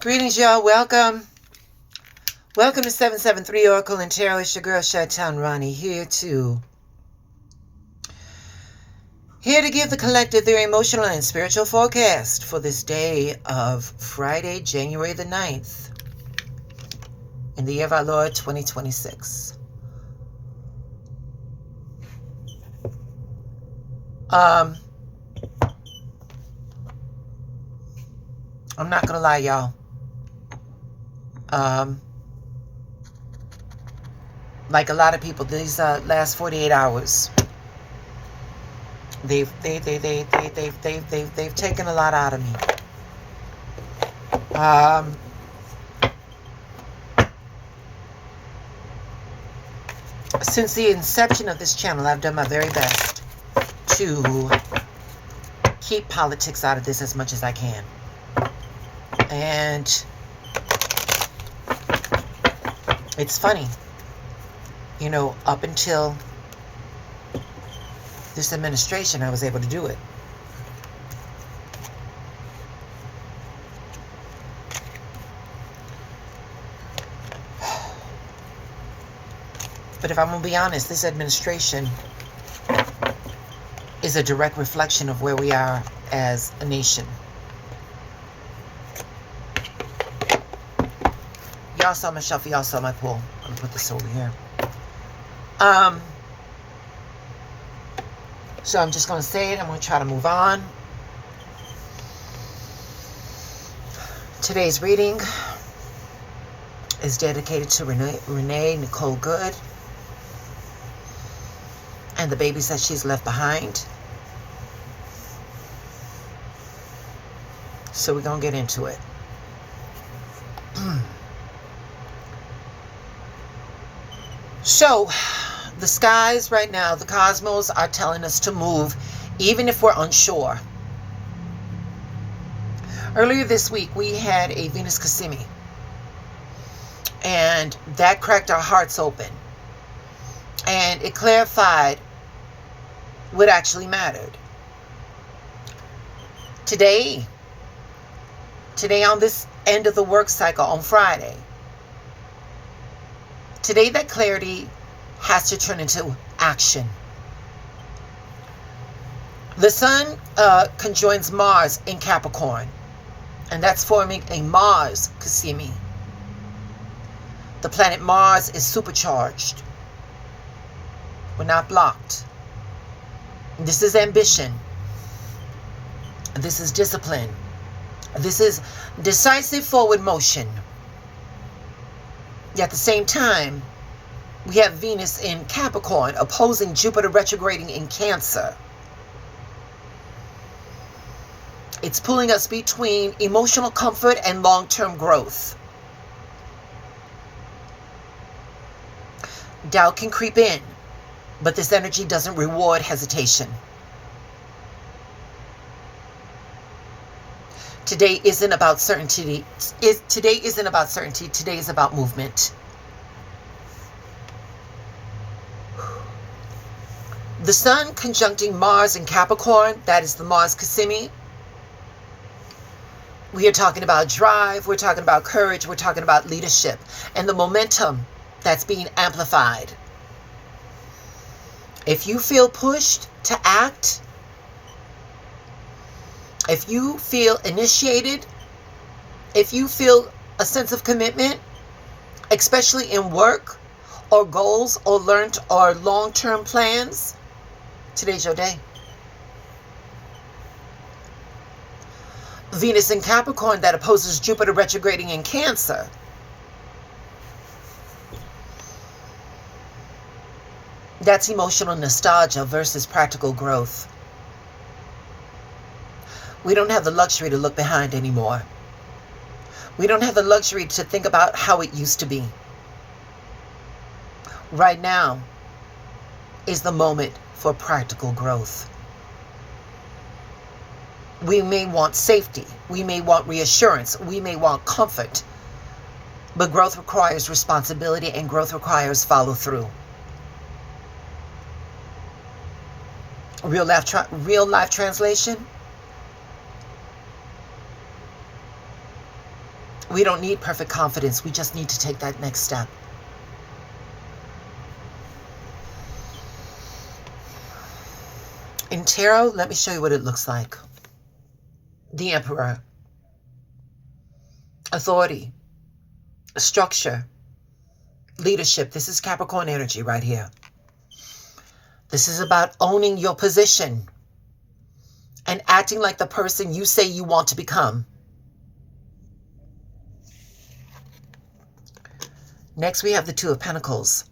Greetings, y'all. Welcome. Welcome to 773 Oracle and Tarot. It's your girl, Chi-Town Ronnie, here to give the collective their emotional and spiritual forecast for this day of Friday, January the 9th, in the year of our Lord, 2026. I'm not gonna lie, y'all. Like a lot of people, these last 48 hours, they've taken a lot out of me. Since the inception of this channel, I've done my very best to keep politics out of this as much as I can. And it's funny, you know, up until this administration, I was able to do it. But if I'm going to be honest, this administration is a direct reflection of where we are as a nation. Y'all saw my shelf, y'all saw my pool. I'm going to put this over here. So I'm just going to say it. I'm going to try to move on. Today's reading is dedicated to Renee Nicole Goode and the babies that she's left behind. So we're going to get into it. So, the skies right now, the cosmos are telling us to move, even if we're unsure. Earlier this week, we had a Venus Cassimi, and that cracked our hearts open, and it clarified what actually mattered. Today on this end of the work cycle on Friday, today that clarity has to turn into action. The sun conjoins Mars in Capricorn, and that's forming a Mars Cassimi. The planet Mars is supercharged. We're not blocked. This is ambition. This is discipline. This is decisive forward motion. Yet at the same time, we have Venus in Capricorn opposing Jupiter retrograding in Cancer. It's pulling us between emotional comfort and long-term growth. Doubt can creep in, but this energy doesn't reward hesitation. Today isn't about certainty. Today isn't about certainty. Today is about movement. The sun conjuncting Mars in Capricorn, that is the Mars Cassimi. We are talking about drive, we're talking about courage, we're talking about leadership, and the momentum that's being amplified. If you feel pushed to act, if you feel initiated, if you feel a sense of commitment, especially in work or goals or learned or long-term plans, today's your day. Venus in Capricorn that opposes Jupiter retrograding in Cancer. That's emotional nostalgia versus practical growth. We don't have the luxury to look behind anymore. We don't have the luxury to think about how it used to be. Right now is the moment for practical growth. We may want safety. We may want reassurance. We may want comfort. But growth requires responsibility, and growth requires follow through. Real life translation. We don't need perfect confidence. We just need to take that next step. In tarot, let me show you what it looks like. The Emperor. Authority. Structure. Leadership. This is Capricorn energy right here. This is about owning your position and acting like the person you say you want to become. Next, we have the Two of Pentacles.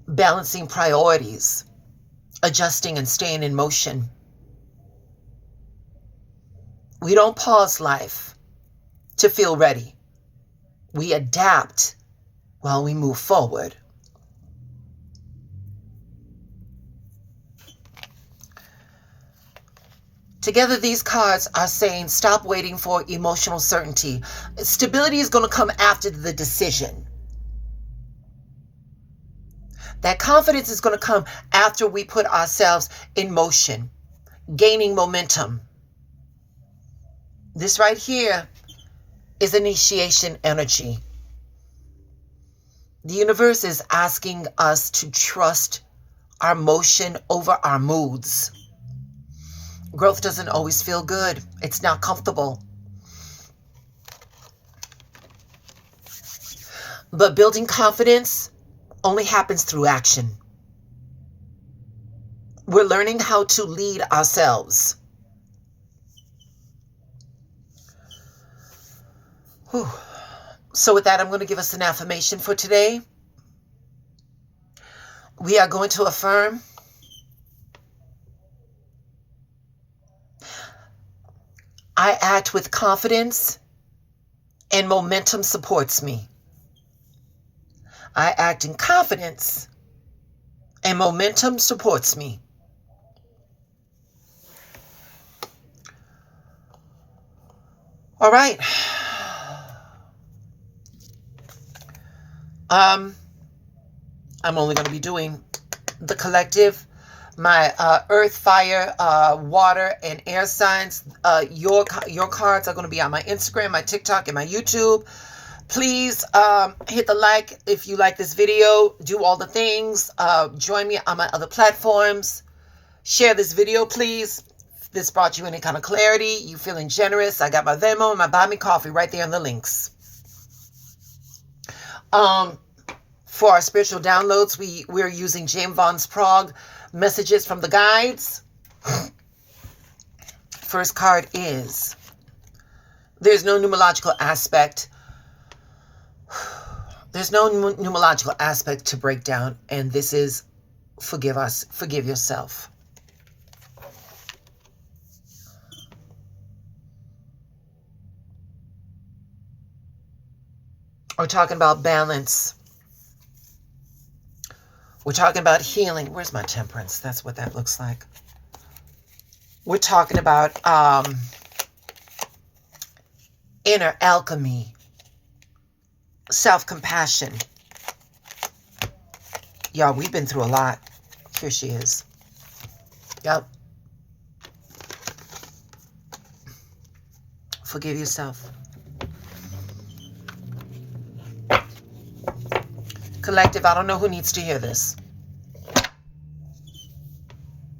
Balancing priorities, adjusting and staying in motion. We don't pause life to feel ready. We adapt while we move forward. Together, these cards are saying stop waiting for emotional certainty. Stability is going to come after the decision. That confidence is going to come after we put ourselves in motion, gaining momentum. This right here is initiation energy. The universe is asking us to trust our motion over our moods. Growth doesn't always feel good. It's not comfortable. But building confidence only happens through action. We're learning how to lead ourselves. Whew. So with that, I'm going to give us an affirmation for today. We are going to affirm, I act with confidence and momentum supports me. I act in confidence and momentum supports me. All right. I'm only going to be doing the collective, my earth, fire, water, and air signs. Your cards are going to be on my Instagram, my TikTok, and my YouTube. Please hit the like if you like this video. Do all the things. Join me on my other platforms. Share this video, please. If this brought you any kind of clarity, you feeling generous, I got my Venmo and my Buy Me Coffee right there in the links. For our spiritual downloads, we're using James Vaughn's Prague messages from the guides. First card is, there's no numerological aspect. There's no numerological aspect to break down, and this is forgive us, forgive yourself. We're talking about balance. We're talking about healing. Where's my temperance? That's what that looks like. We're talking about inner alchemy, self-compassion. Y'all, we've been through a lot. Here she is. Yep. Forgive yourself. Collective, I don't know who needs to hear this.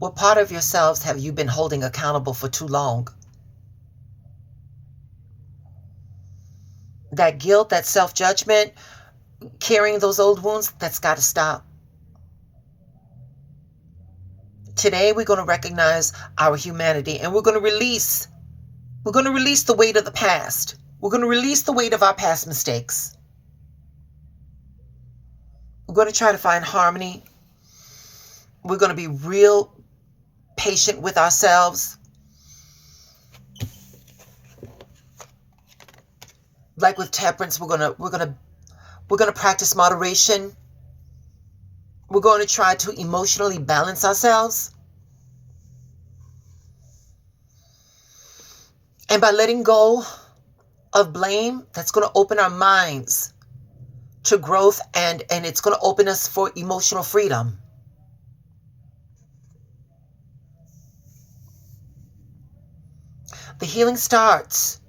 What part of yourselves have you been holding accountable for too long? That guilt, that self-judgment, carrying those old wounds, that's got to stop. Today, we're going to recognize our humanity, and we're going to release the weight of the past. We're going to release the weight of our past mistakes. We're going to try to find harmony. We're going to be real patient with ourselves. Like with temperance, we're going to practice moderation. We're going to try to emotionally balance ourselves. And by letting go of blame, that's going to open our minds to growth, and it's going to open us for emotional freedom. The healing starts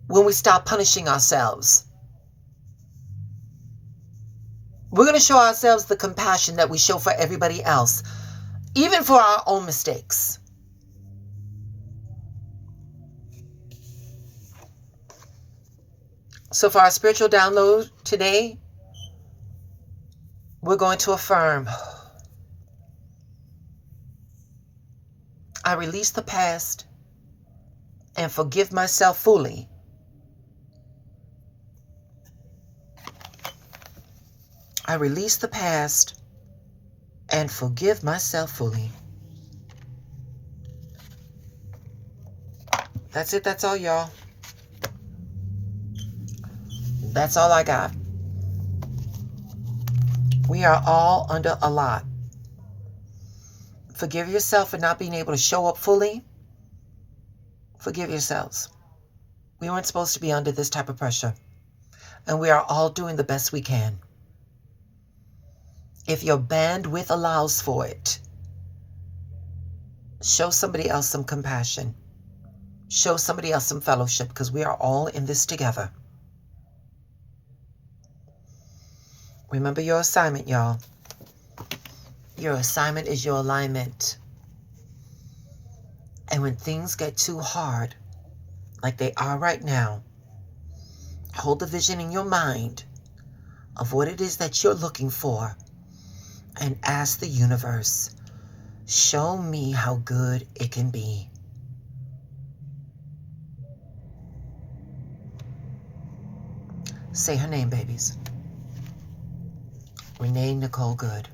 when we stop punishing ourselves. We're going to show ourselves the compassion that we show for everybody else, even for our own mistakes. So for our spiritual download today, we're going to affirm, I release the past and forgive myself fully. I release the past and forgive myself fully. That's it. That's all, y'all. That's all I got. We are all under a lot. Forgive yourself for not being able to show up fully. Forgive yourselves. We weren't supposed to be under this type of pressure. And we are all doing the best we can. If your bandwidth allows for it, show somebody else some compassion. Show somebody else some fellowship, because we are all in this together. Remember your assignment, y'all. Your assignment is your alignment. And when things get too hard, like they are right now, hold the vision in your mind of what it is that you're looking for and ask the universe, show me how good it can be. Say her name, babies. Renee Nicole Goode.